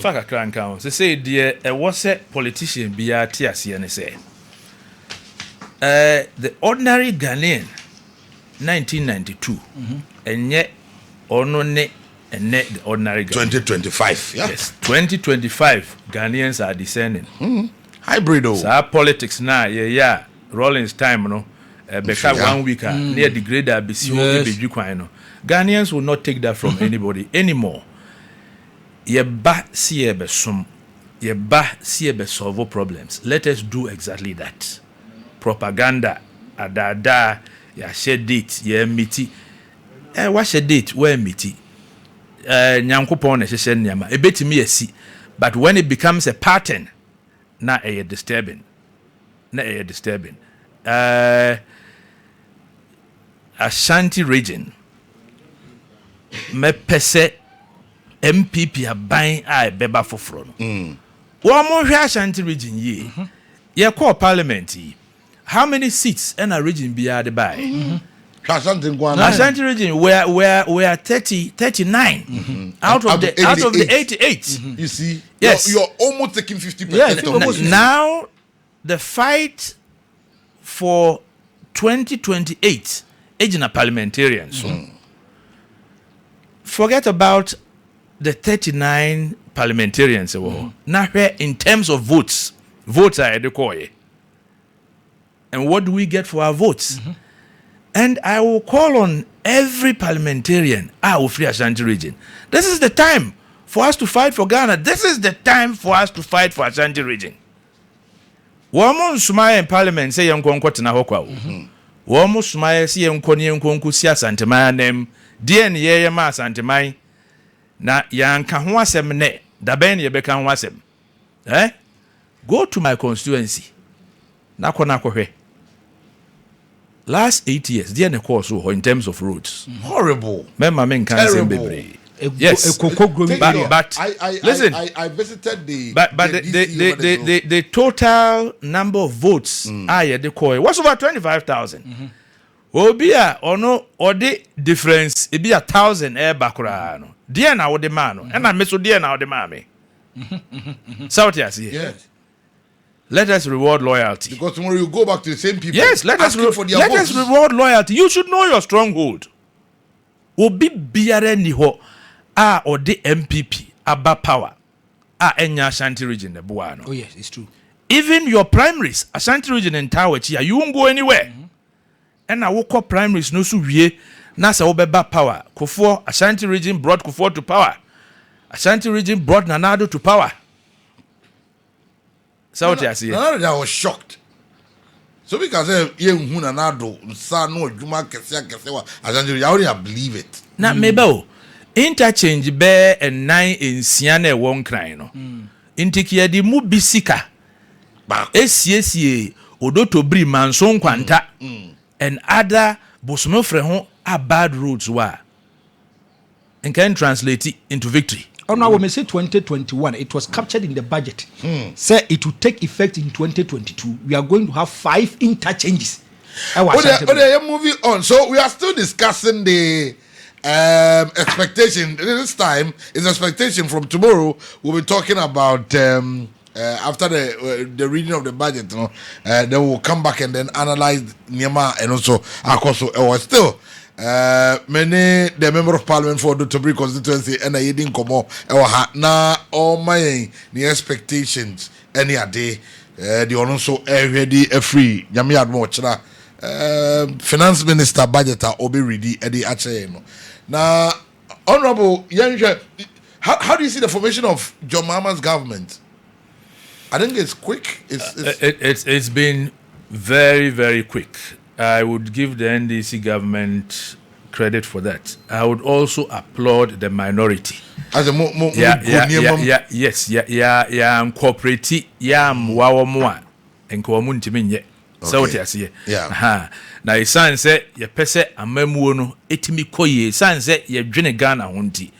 Faka crank say dear was a politician be a TSN say. The ordinary Ghanaian 1992 and yet only and net the ordinary Ghanaian. 2025. Yeah. Yes, 2025 Ghanaians are descending. Hybrid. So our politics now, yeah, Rollins time, no. Beka 1 week near the grader be Ghanaians will not take that from anybody anymore. Ye ba siye be sum, ye ba siye be solve problems. Let us do exactly that. Propaganda, adada, ya share date, ye miti. What share date? Where miti? Nyankopon share nyama. E beti me si, but when it becomes a pattern, na e disturbing. Na e disturbing. Ashanti Region. Me pese MPP aban a beba foforo no. Wo mo hwe Ashanti Region ye. Ye call Parliamentary. How many seats in a region be the by? Ashanti Region we are 39 out of the 88. You see, yes, you're almost taking 50%. Yes, now the fight for 2028 agent parliamentarians. Forget about the 39 parliamentarians. Now, in terms of votes are adequate. And what do we get for our votes? And I will call on every parliamentarian of Free Ashanti Region. This is the time for us to fight for Ghana. This is the time for us to fight for Ashanti Region. Woman Sumaya in Parliament say young Concotina Hokwa. Woman Sumaya see young Conco Sia Santamaya name. Dear Ye Ma Santamai. Na yan kahwasem ne da ben ye beka hwasem go to my constituency na kona kohwe last 8 years there ne course in terms of roads horrible memma men can say bebre yes but listen I visited the but the total number of votes aye de koy was over 25,000 Obia ono ode difference e be 1,000 bakura no dear na wo de man no and I me so dear na wo de man me so yes, let us reward loyalty because tomorrow you go back to the same people. Yes, let us reward loyalty. You should know your stronghold. Obi biare ni ho a ode MPP aba power a enya Ashanti Region de boa no. Oh yes, it's true. Even your primaries Ashanti Region and Tower here, you won't go anywhere. And I woke up primaries no so wie na se obeba power. Akufo Ashanti Region brought Akufo to power. Ashanti Region brought Nanado to power. So what you see? I was shocked. So because ye hu Nanado sa no adwuma kese wa Ashanti Region, I wouldn't believe it. Na mebe interchange be and 9 in Siana won cry no. Intikia di mu bisika. Ba Esiesie odoto bri manson kwanta. And other Bosmo Freho are bad roads were and can translate it into victory. Oh no, when we say 2021, it was captured in the budget. Say it will take effect in 2022. We are going to have 5 interchanges. Moving on. So we are still discussing the expectation. This time is expectation from tomorrow. We'll be talking about after the reading of the budget, then we'll come back and then analyze Nyama and also Akoso. Still, many the member of Parliament for the Tobri Constituency and I didn't come up. Now all my expectations any day. The also already free. Nyami admochra. Finance Minister budget will be ready at the HM. Now, Honorable Yanja, how do you see the formation of John Mahama's government? I think it's quick. It's been very, very quick. I would give the NDC government credit for that. I would also applaud the minority. As a cooperative, wawa and comunity. So what I see. Yeah. Now his son said, "Ye pese amemuono etimi koye." Son said, "Ye dwene Ghana hunti."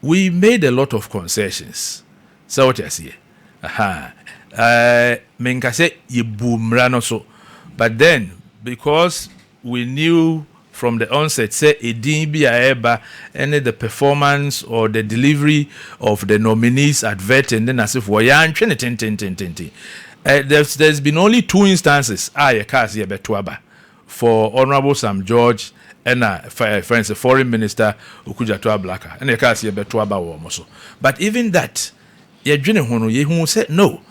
We made a lot of concessions. So what I see. Menka say ye boomrano so, but then because we knew from the onset say a DBA and the performance or the delivery of the nominees advert and then as if there's been only 2 instances for Honorable Sam George and friends, Foreign Minister Okujato Ablaka and but even that ye said no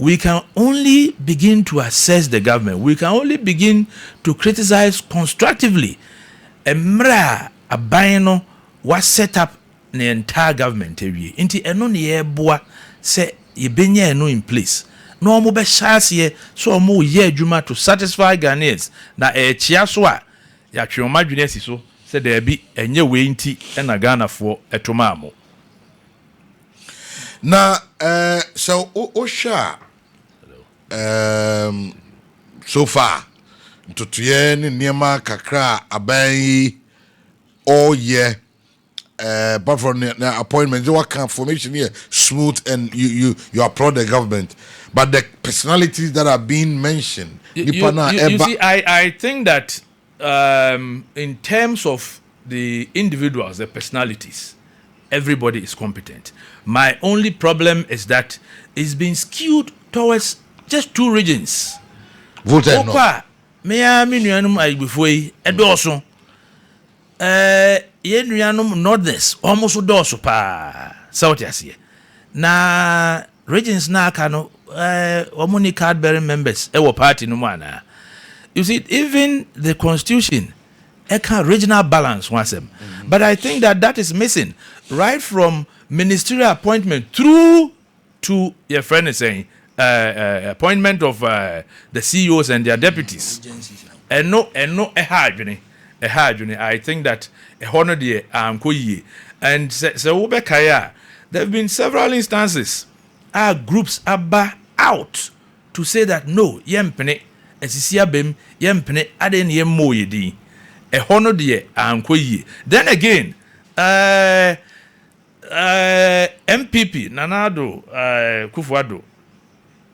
we can only begin to assess the government. We can only begin to criticize constructively. Emra abayno was set up the entire government area. Inti eno ni eboa se yebenya eno in place. No mo be chance so mo ye adwuma to satisfy Ghanaians. Na chia so a ya twoma dwene si so se there be enye we nti na Ghana for etoma mo. Na so Osha so far ntotoye ne niema kakra aban all year but for the appointment you work formation here smooth and you applaud the government, but the personalities that are being mentioned you see I think that in terms of the individuals, the personalities, everybody is competent. My only problem is that it's been skewed towards just 2 regions. Vote no. Me nuanum ai before edoso. Ye nuanum northerners almost doso pa. South Asia. Na regions na aka no omuni card bearing members e wo party no mana. You see, even the constitution regional balance once them. But I think that is missing right from ministerial appointment through to your friend is saying appointment of the CEOs and their deputies. And no a hard I think that a honor the and so there have been several instances our groups are out to say that no yempene esisia bem yempene aden yemmo yedi a honor the then again MPP Nanado Akufo Addo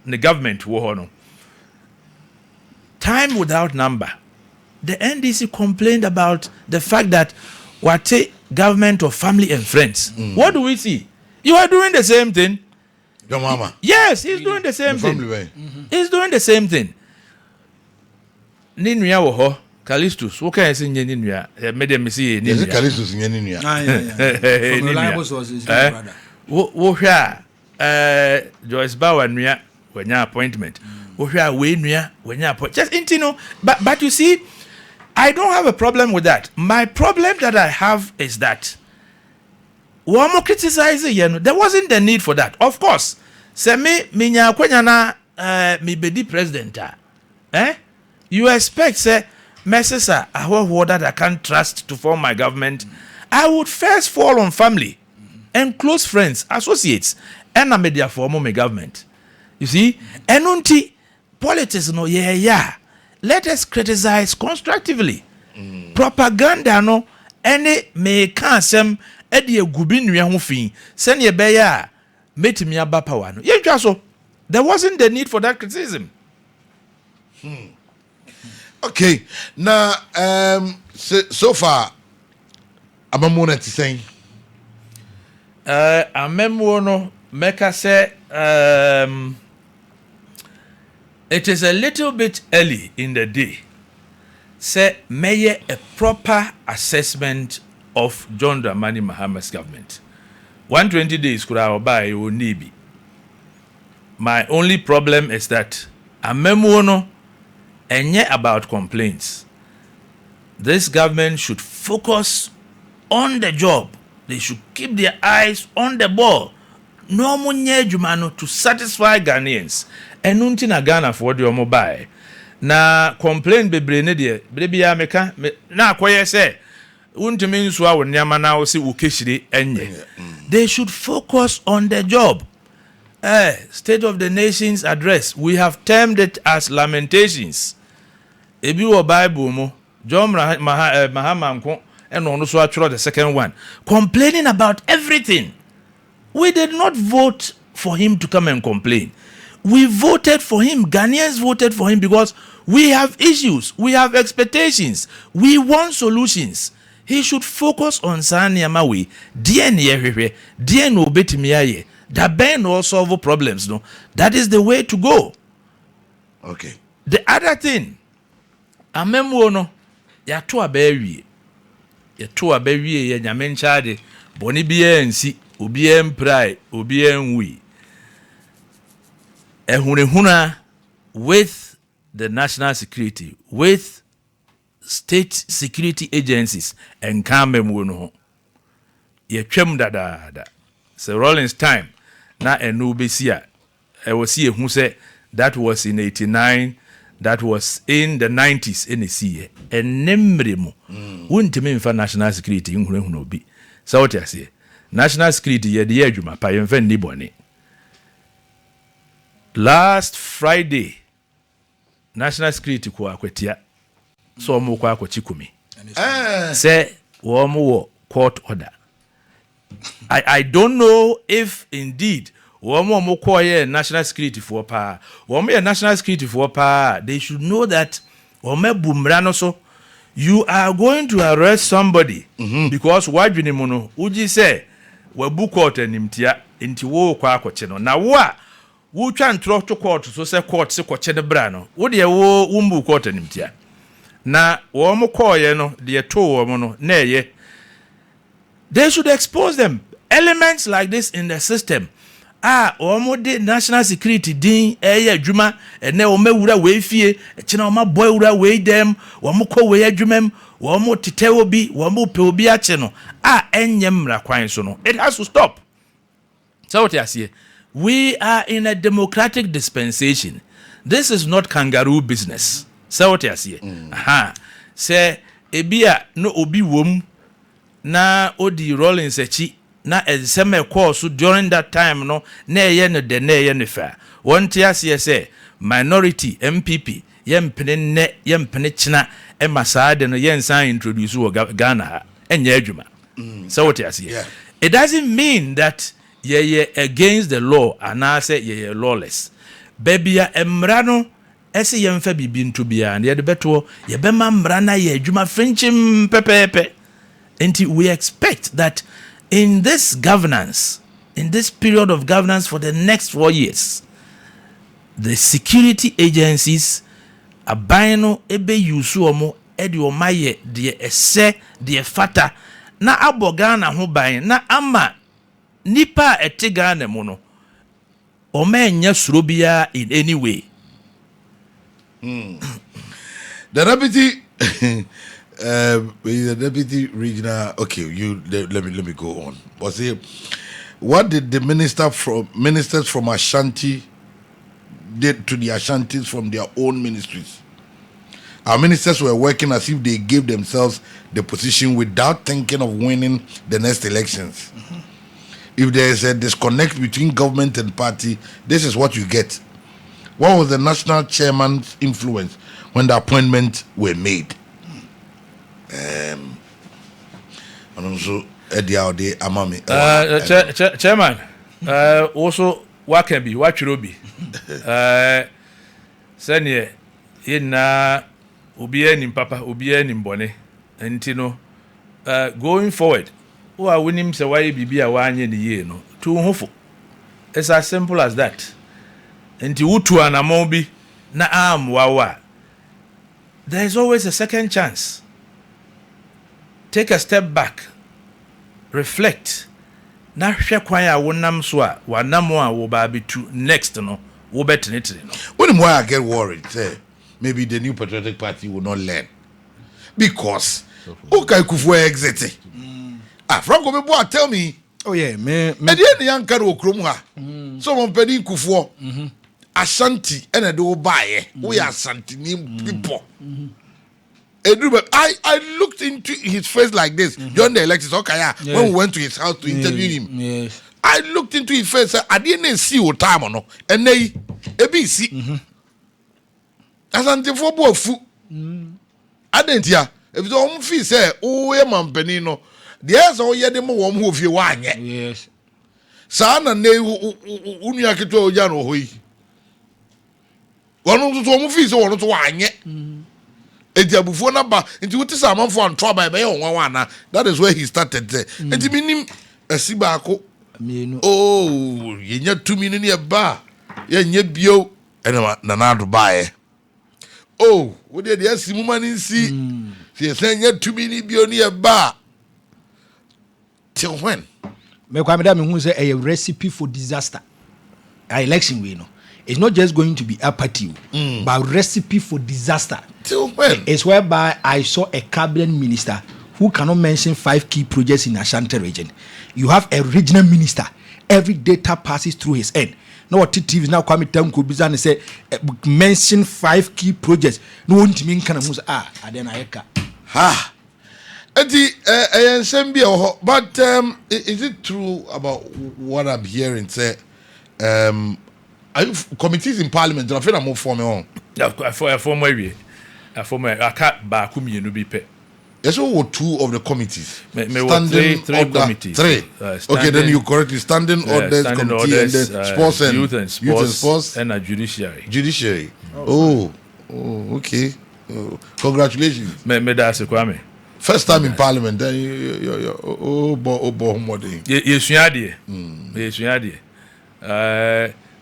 the government wo time without number. The NDC complained about the fact that what government of family and friends. What do we see? You are doing the same thing. Your mama. Yes, he's doing the same thing. He's doing the same thing. Ninuya wo ho Callistus, what can I say? Ninuya, made them see Ninuya. Callistus Ninuya. From reliable sources, brother. Wo Joyce Bauer nuya when your appointment. Wo we nuya when your appointment. Just intino, but you see, I don't have a problem with that. My problem that I have is that one more criticizing, there wasn't the need for that. Of course, say me nya kwenya na me bedi president you expect say messes are that I can't trust to form my government. I would first fall on family and close friends, associates, and a media form of my government. You see, and unti politics no let us criticize constructively. Propaganda no any me kansem edi egubi nua ho fin send ye be ya metimi aba power no ye twa so there wasn't the need for that criticism. Okay, now so far amamu na tisɛn amemu no meka say it is a little bit early in the day. Say, may a proper assessment of John Dramani Mahama's government. 120 days could I buy or need. My only problem is that a memono and yet about complaints. This government should focus on the job. They should keep their eyes on the ball. No munye jumano to satisfy Ghanaians. And nunti na Ghana for the mobile. Na complain bebre ne de bebre ya meka na akoye say untimi nso a wonyama na wo se ukeshire enye. They should focus on the job. State of the Nation's address, we have termed it as lamentations. Ebi wo Bible mo John Mahama nko and ono so atworo the second one complaining about everything. We did not vote for him to come and complain. we voted for him. Ghanaians voted for him because we have issues, we have expectations, we want solutions. He should focus on Sanyama way. Dear no betimiaye. That ben no solve problems. No, that is the way to go. Okay. The other thing, amemo no, ya to abewie. Ya to abewie ya nyamenchade. Boni biye nsi, obiye mprai, obiye nwi. Ehunehuna with the national security, with state security agencies and kamem no. Ye twem dada. So Rollins time na enu besia. I was see who said that was in 89, that was in the 90s in the sea. And nemremo. Wouldn't mean for national security in Huno be. So what I say, national security ye the eduma pa yemfen ni boni. Last Friday, national security kwa kwetia. So mo kwa chikumi. Say wo court order. I don't know if indeed womo national security for pa. Womo national security for pa. They should know that so you are going to arrest somebody because wajuni mono uji say we book court enimtia inti wo kwa akoche no. Na wo twa ntro to court so say court se koche ne bra no. Wo de wo umbu court enimtia. Na womo koye no de to womo no na ye. They should expose them. Elements like this in the system. Omo national security din adwuma ene o mawura we fie kina o ma boy wura we dem wo mo ko we adwumam wo mo tete obi wo mo pe obi a che no enyem ra kwan so no. It has to stop. So what I say, we are in a democratic dispensation. This is not kangaroo business. So what I say, say ebia no obi wom na odi Rollins echi na ezeme course during that time no na ye no de na ye no fa won tia say minority MPP yempene ne yempene china e masade no yensan introduce wo Ghana enye adwuma. So what I say, it doesn't mean that ye against the law and I say ye lawless. Baby emra no ese yemfa bibi nto bia na ye de beto ye bema mra na ye adwuma frenchim pepepe. And we expect that in this governance, in this period of governance for the next 4 years, the security agencies abino ebe yusuomo edi omaye de ese de fata na abogana ho ban na ama nipa etigana mu no omenya surobia in any way. The deputy the deputy regional. Okay, let me go on. But see, what did the ministers from Ashanti did to the Ashantis from their own ministries? Our ministers were working as if they gave themselves the position without thinking of winning the next elections. If there is a disconnect between government and party, this is what you get. What was the national chairman's influence when the appointments were made? And also amami chairman also what can be what should be senior in obi enim papa obi enim bone ntino going forward who are winning say why bibi a wanye ne ye no to hofo. It's as simple as that. Nti wutu anamon bi na am wawa, there is always a second chance. Take a step back, reflect. Na hwe kwan a wonam so a wanam a wo ba betu next no wo betenetene no. When why I get worried, say maybe the new patriotic party will not learn because okay Akufo exit. Franco Beboa tell me, oh yeah, man. And the young can okrom ha. So on pedi Akufo Ashanti and a do buy we are Ashanti people. I looked into his face like this during the elections. Okay, when we went to his house to interview him. Yes. I looked into his face. I didn't see what time or no. And they ABC. Asante for both. I didn't hear. If the home fee say, oh, man, Penino, there's all ye demo warm who you want. Yes. Sana ne unyakito jano hui. One to fees or one to one yet. Ediabufo na ba nti wote sa amanfo antwa ba be ye onwa na that is where he started there nti minim asiba ako oh yenya 2 minutes ye ba yenya bio ena na ado bae oh wo de asimu mani nsi se senya 2 minutes bio ne ye ba till when me kwa me da me hu say a recipe for disaster our election we know it's not just going to be apathy but recipe for disaster. Till when? It's whereby I saw a cabinet minister who cannot mention 5 key projects in Ashanti region. You have a regional minister. Every data passes through his end. Now what TV is now coming down Kubizan and say mention 5 key projects. No one to mean can then I ha. But is it true about what I'm hearing? Say committees in Parliament. I feel I'm more for me on. For my I can't back no be pay. Yes, what 2 of the committees? Standing three committees. 3. Okay, then you correctly standing orders committee and then sports and youth and sports and judiciary. Judiciary. Oh, okay. Congratulations. Me that's Kwame. First time in Parliament. Then Yes,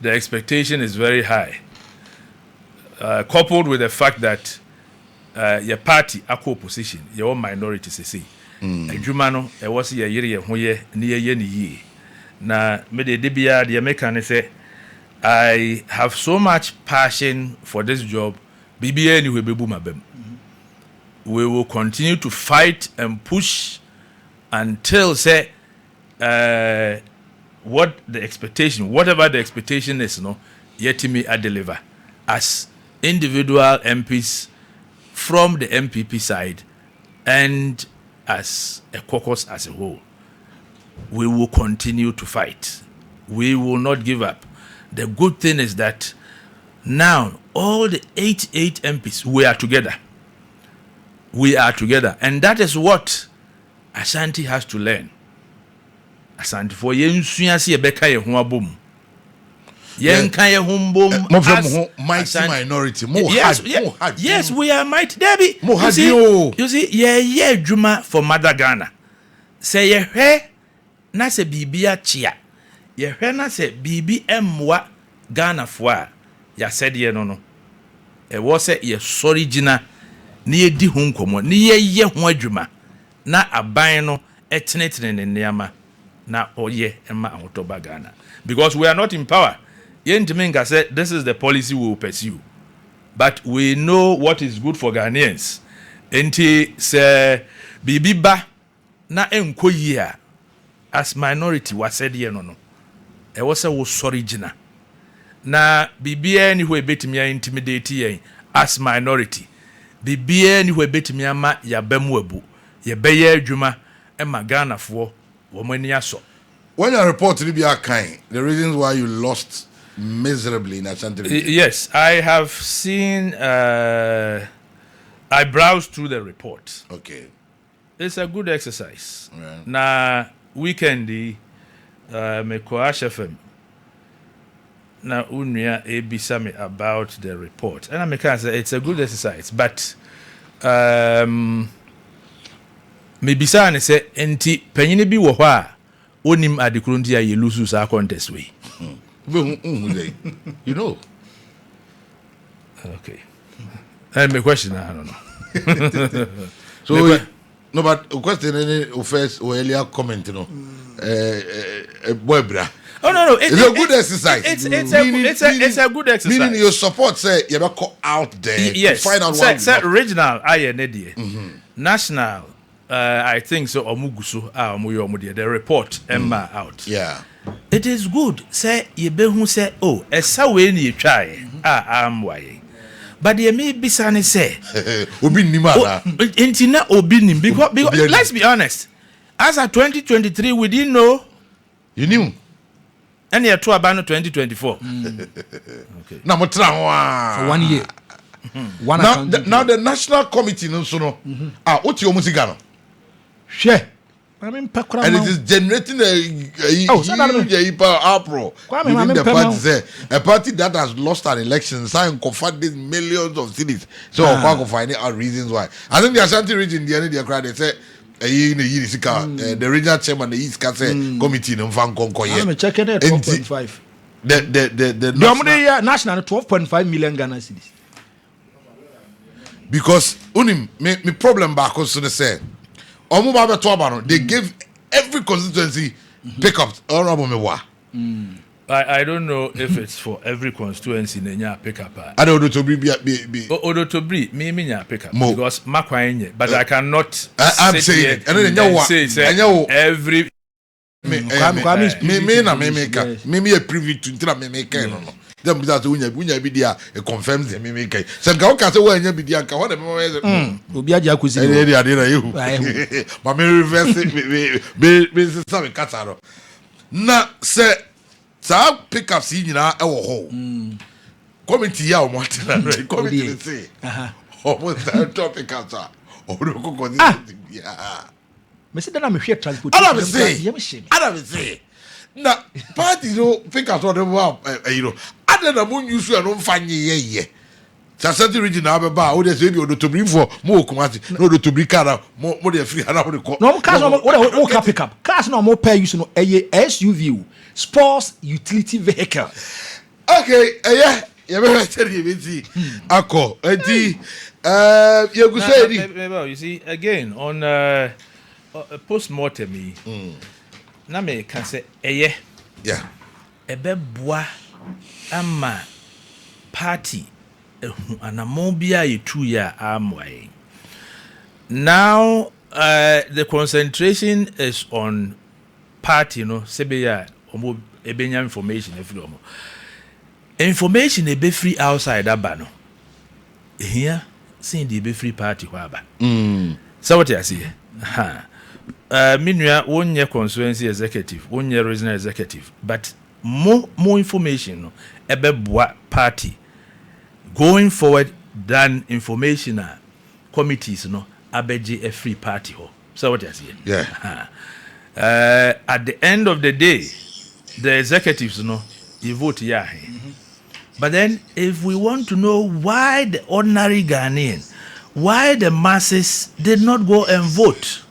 the expectation is very high. Coupled with the fact that your party are opposition, your minority say. Adwuma no e was ye yere ye ho ye ne ye ne yie. Na me de bia de make can say I have so much passion for this job. Bibia anyway bebu mabem. We will continue to fight and push until say what the expectation, whatever the expectation is, no, yet me I deliver as individual MPs from the NPP side and as a caucus as a whole. We will continue to fight. We will not give up. The good thing is that now all the 88 MPs, we are together. We are together. And that is what Ashanti has to learn. Ashanti for yen suyansi ebeka ye ho abom. Yen kan ye ho bom as mighty minority. Yes, we are mighty. Debbie. You see, yeah, Juma for Mother Ghana. Say ye he na se bibia chia. Ye he na se bibi emwa Ghana for ya said ye no. E was say ye sorry jina ni ye di ho nkomo. Ni ye ho adwuma. Na aban no etenetene ne nneama. Na oye ema ahotoba Ghana. Because we are not in power. Yentiminga said this is the policy we will pursue. But we know what is good for Ghanaians. Enti se bibiba na enko yia as minority was said ye no. E was a sorry jina. Na bibia ni we betimi ya intimidate ye as minority. Bibia ni we betimi ama ya bemu ebu. Ye beye adwuma ema Ghana fo wo mani aso. When you report to be kind, the reasons why you lost miserably in Ashanti Region. Yes, I have seen. I browsed through the report. Okay, it's a good exercise. Right. Na weekend, me Ash FM. Na unia ebisa me about the report, and I can say it's a good exercise. But me bisa ne say enti panyine bi wo hɔ a onim adekuru ntia ye lose sa contest we. You know. Okay. And my question, I don't know. So, no, but question any first or earlier comment, you know, Webra. Oh no, it's a good exercise. It's a good exercise. Meaning your support say you better go out there yes, to find out what regional national. I think so. Omugusu the report Emma out. Yeah. It is good. Say ye be who say oh esa we ni try am why. But ye may be sane say obi nimara. Intina obi nim because let's be honest. As of 2023 we didn't know. You knew. And year 2024. Okay. Now for 1 year. Now the national committee no so no. What you almost gano? Share. and it is generating a power uproar within the party. A party that has lost an election, sign confronted millions of cities. So I'm finding out reasons why. I think the Ashanti region, the end of the crowd, they say. The regional chairman, the East committee, I'm checking it 12.5. The national 12.5 million Ghana cedis. Because me problem back also they say they gave every constituency pickups. I don't know if it's for every constituency in pickup. I don't know to be me pickup because makwaenye, but I cannot. I'm saying it. And then every me a privy to me them that unya be there it confirms the me make so ka say when you be there ka what the obi aja akusi but me reverse me say kataro na say sa pick up see nyina e wo ho committee ya o mo tena committee say almost that topic asa o do ko ko ya me say na me hwe transport Adam say na party no pick up on the other than moon use and find ye. Ashanti region now ba o dey say be to bring for more Kumasi no to bring car more dey free around the call. No cars no what pick up. Cars no more pay use no SUV sports utility vehicle. Okay, you better tell you see. Ako enti you go say you see again on post-mortem na me can say yeah ebe boa ama party anamobia yetu ya amwai. Now the concentration is on party, you know, sebeya omo ebenya information every omo. Information ebe free outside abano. Here saying the ebe free party waba. So what you see? Minua one year constituency executive, 1 year regional executive, but more information no ebe boa party going forward than information committees no abeji a free party ho. So what you see? Yeah. At the end of the day, the executives no you vote yeah. But then if we want to know why the ordinary Ghanaian, why the masses did not go and vote,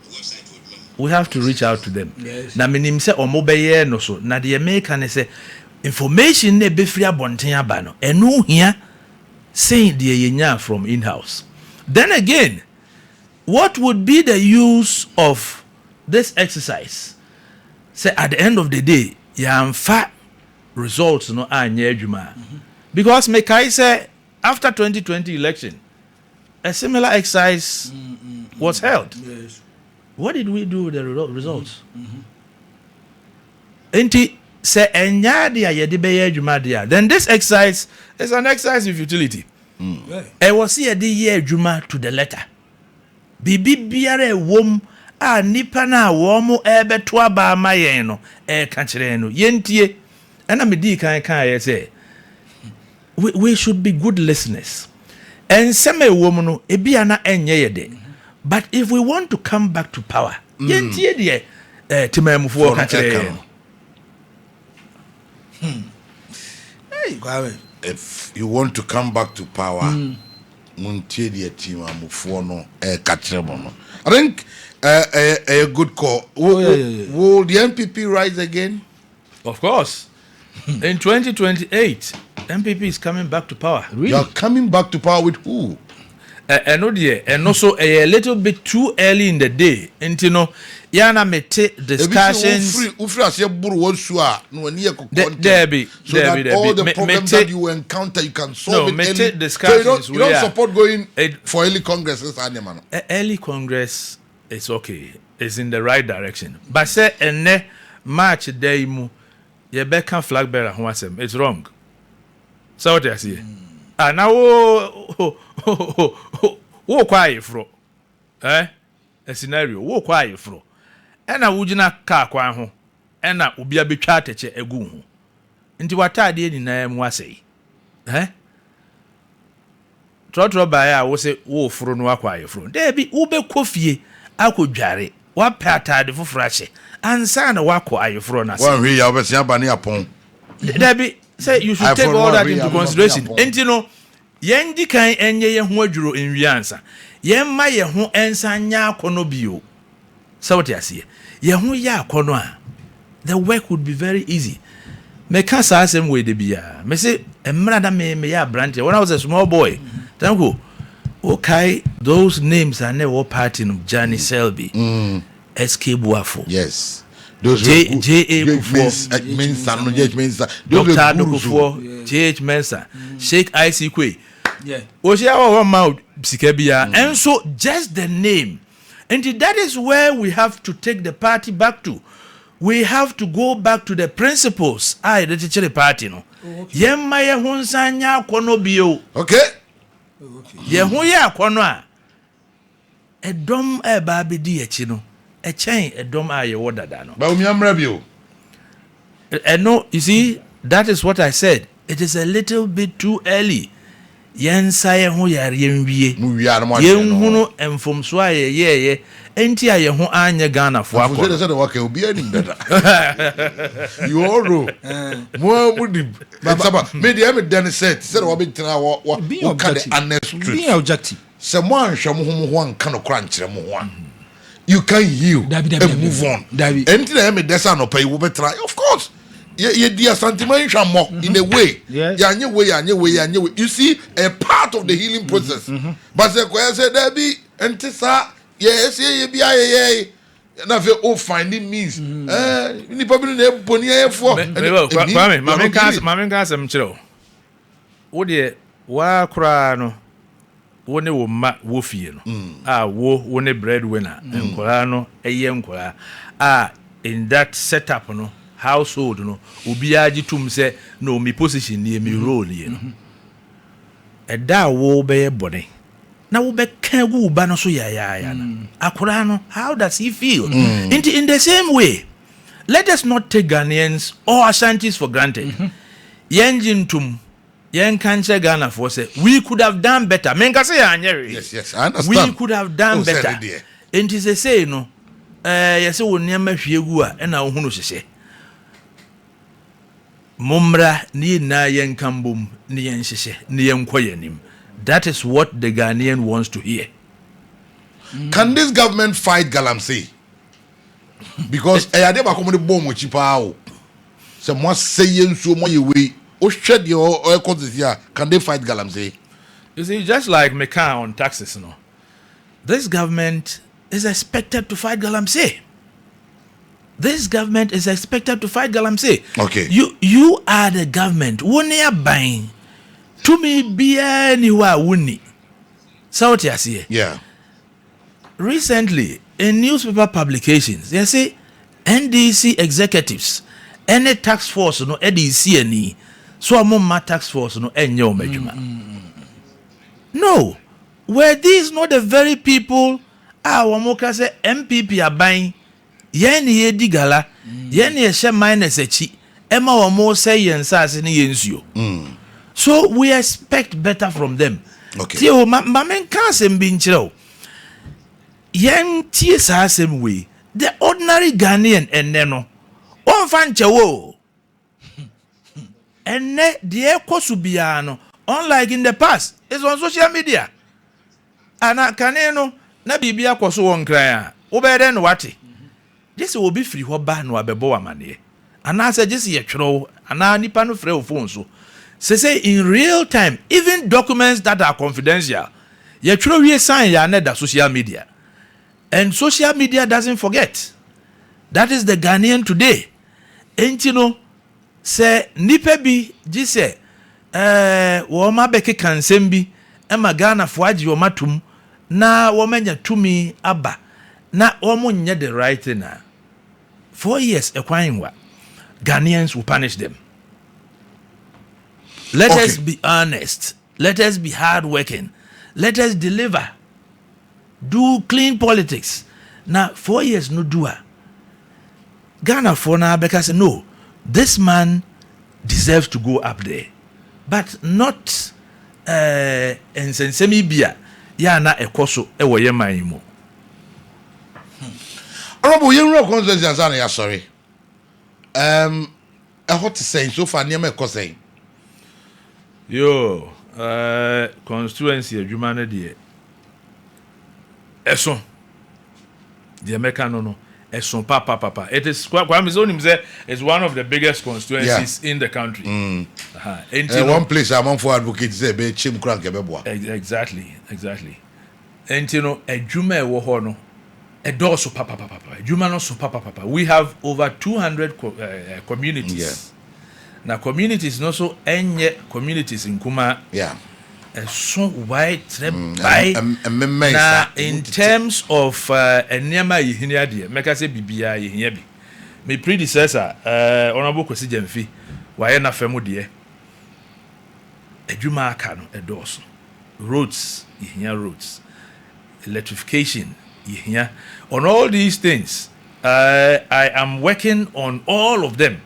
we have to reach out to them. Yes. Na minim se omobeye no so na de American say information ne be free abonten aba no enu hia saying the yenya from in-house. Then again, what would be the use of this exercise? Say at the end of the day, yamfa results no anye adwuma. Because Mekai say after 2020 election, a similar exercise was held. Yes. What did we do with the results? Enti se enya dia ye de beye adwuma dia. Then this exercise is an exercise of utility. E was here the year adwuma to the letter. Bibi biare wom a nipa na wo ebe to aba mayen no e ka kire no yentie. Ena me di kan ye say we should be good listeners. And seme wom no ebia na enye ye de. But if we want to come back to power, yentie de timamufu ka kire. If you want to come back to power, muntie de timamufu no ka kire no. I think a good call. Will the NPP rise again? Of course. In 2028, NPP is coming back to power. Really? You're coming back to power with who? And also a little bit too early in the day. And you know, yana mete discussions. Debbie, all the problems that you encounter, you can solve it early. Discussions, so you don't support going for early congresses, early congress is okay. It's in the right direction. But say ene March day mu ye beka flag bearer who asem. It's wrong. So what I see. Now wo kwaye fro a scenario wo kwaye fro ena wugina ka kwan ho ena obi abetwa ateche egu ho nti watade ni na mu asei trotro ba ya wo se wo fro no akwaye fro de bi wo be kofie akodware What patade for frashe. And son wako ayefro na. One way you be bani upon. Debbie say you should take all that into consideration. And you know, yendi kan enye ye ho adwuro enwiansa. Yemma ye ho ensa nya akono bio. So what you see? Ye ho ya akono a. The work would be very easy. Me can say same way de bia. Me say emra da me ya branch. When I was a small boy, thank you. Okay, those names are never part in Johnny Selby, SK Buafo. Yes. Those J.A. Mensa, Dr. Akufo, J.H. Mensa, Sheikh I.C. Kwe. Yeah. One mouth, Sikebia. And so just the name. And that is where we have to take the party back to. We have to go back to the principles. The teacher party no. Yemma ye hunsanya kono bio. Okay. Ye hu ye akono a. Edom e ba be di echi no. E chen edom a ye wodada no. Ba umi amra bio. No, you see, that is what I said. It is a little bit too early. Yensa ye hu yare yenwie. Mu wi ara mo ade no. Yen hu no emfomso a ye enti a ye hu anya Ghana fo akọ. Afo say the work obi ani better. You all know. Mo mudi. Baba, me dey me den set. Say we be tena wo ka the honest truth. Be objective. Say mo anhwe mo ho anka no kra nkyere mo ho. You can heal and move on. Enti na me desa no pay wo be try. Of course. Ye dear sentiment more in a way. Yanye way. You see, a part of the healing process. But the say there be entisa yes, ye na fe o finding means. Ni probably na boni for. Mame ka asem chiro. Wo de wa kura no. Wo ne wo ma wo fie no. Wo ne breadwinner. Nkora no eye nkora. In that setup no. Household no obi agi tum say no me position near me role you know da wo be body na wo be kan gu ba no so ya na akura no how does he feel in the same way let us not take Ghanaians or Ashantis for granted yen tum yen kan che Ghana for say we could have done better men ka say anyere yes I understand we could have done better and it is say no yes wo niam hwiegu a na wo hunu hyehyɛ Mumra ni na yen kambum ni yen sheshe ni yen koyenim. That is what the Ghanaian wants to hear. Can this government fight Galamsey? Because ayade ba komo de bom chi pa o. Se mo say yen so mo ye we o hwede o ekotisia can they fight Galamsey? You see, just like Meka on taxes no. This government is expected to fight Galamsey. This government is expected to fight Galamsey. Okay. You are the government. Woni aban. To me be anywhere woni. So what you see? Yeah. Recently, in newspaper publications, they say NDC executives, any tax force no NDC any, so among tax force no enyo medjuma. No. Were these not the very people wamoka say NPP aban yen ye digala yen ye she minus echi ema wamo say yen sase ni yensuo. So we expect better from them. Okay. Tio mamen kan sem bi nchiro. Yen tie sa same way. The ordinary Ghanaian enne no. On fan chewo. Enne de ekosu bia no. Unlike in the past, it's on social media. Ana kaneno na bibia kwaso won kran a. Wo be den wate. Jesse will be free hoba no abebo amane. Ana say jesse ye twero ana nipa no frɛ o phone so. Say in real time, even documents that are confidential, ye twero wie sign ya na da social media. And social media doesn't forget. That is the Ghanaian today. Enti no say nipa bi jise wo ma beke kansem bi e ma Ghana fo agi wo matum na wo manya tumi aba. Na omo nye the right thing na 4 years ekwanwa Ghanaians will punish them. Let us be honest. Let us be hardworking. Let us deliver. Do clean politics. Now 4 years no do. Ghana for now because no, this man deserves to go up there, but not ensensemi bia ya na ekoso ewo ye man mu. Honorable, you know constituency answer ya sorry. I hot to say so far near me saying. Yo, constituency adwuma no de eso the American no eso papa it is Kwame Zonim say it's one of the biggest constituencies in the country. One place among for advocates say be chim kran ke beboa. Exactly and you know adwuma e wo ho no e do so papa adwuma no so papa we have over 200 communities. Yeah. Now communities no so enye communities in Kuma. Yeah. So wide by na in terms of enema yihinia de meka say bibia yihia bi my predecessor honorable Kwesi Jamfi waye na femu de adwuma aka no edoso roads yihia roads electrification yihia on all these things I am working on all of them.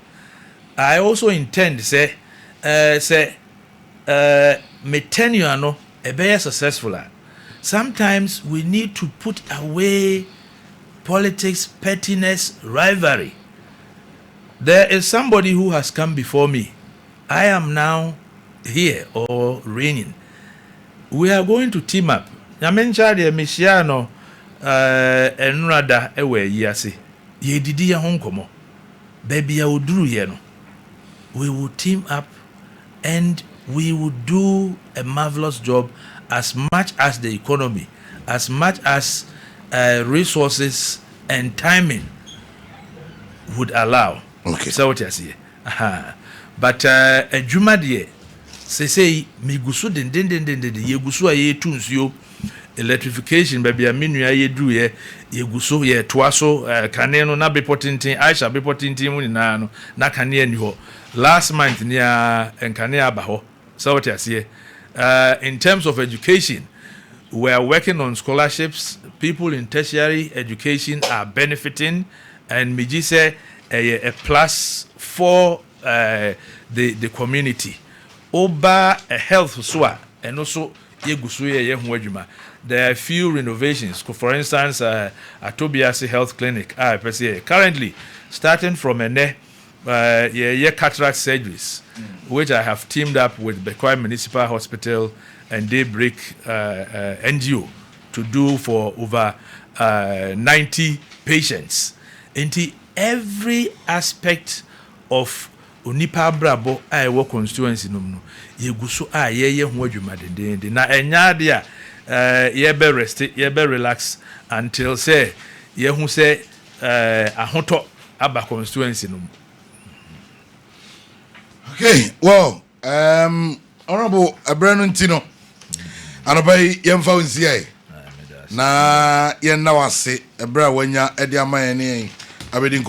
I also intend say me tenure no a very successful. Sometimes we need to put away politics, pettiness, rivalry. There is somebody who has come before me. I am now here or reigning. We are going to team up. Nyamencha de Mishiano enrada ewe yase. Ye didi ya honkomo. Baby ya uduru ye no. We will team up and we will do a marvelous job as much as the economy, as much as resources and timing would allow. Okay. So what you say? But a juma de say me gusu den ye gusu aye tunsuo electrification baby aminu aye dru ye gusu ye toaso kane no na be potintin Aisha be potintin mu na no na kane ni ho last month near enkane abaho. So what you say? In terms of education, we are working on scholarships. People in tertiary education are benefiting, and Miji say a plus for the community. Oba a health soa and also there are a few renovations. For instance, Atobiasi Health Clinic. Currently, starting from cataract surgeries, which I have teamed up with Bekwai Municipal Hospital and Daybreak NGO to do for over 90 patients. Into every aspect of Unipa Brabo, I work constituency no yeguso ye ho adwuma de na enya de ye be rest ye be relax until say ye hu say ahoto aba constituency no. Okay, well, Honorable Brandon Tino, and obey Yemfa Nsia. Na yen na wase, Ebra wenya Ediama ene abedin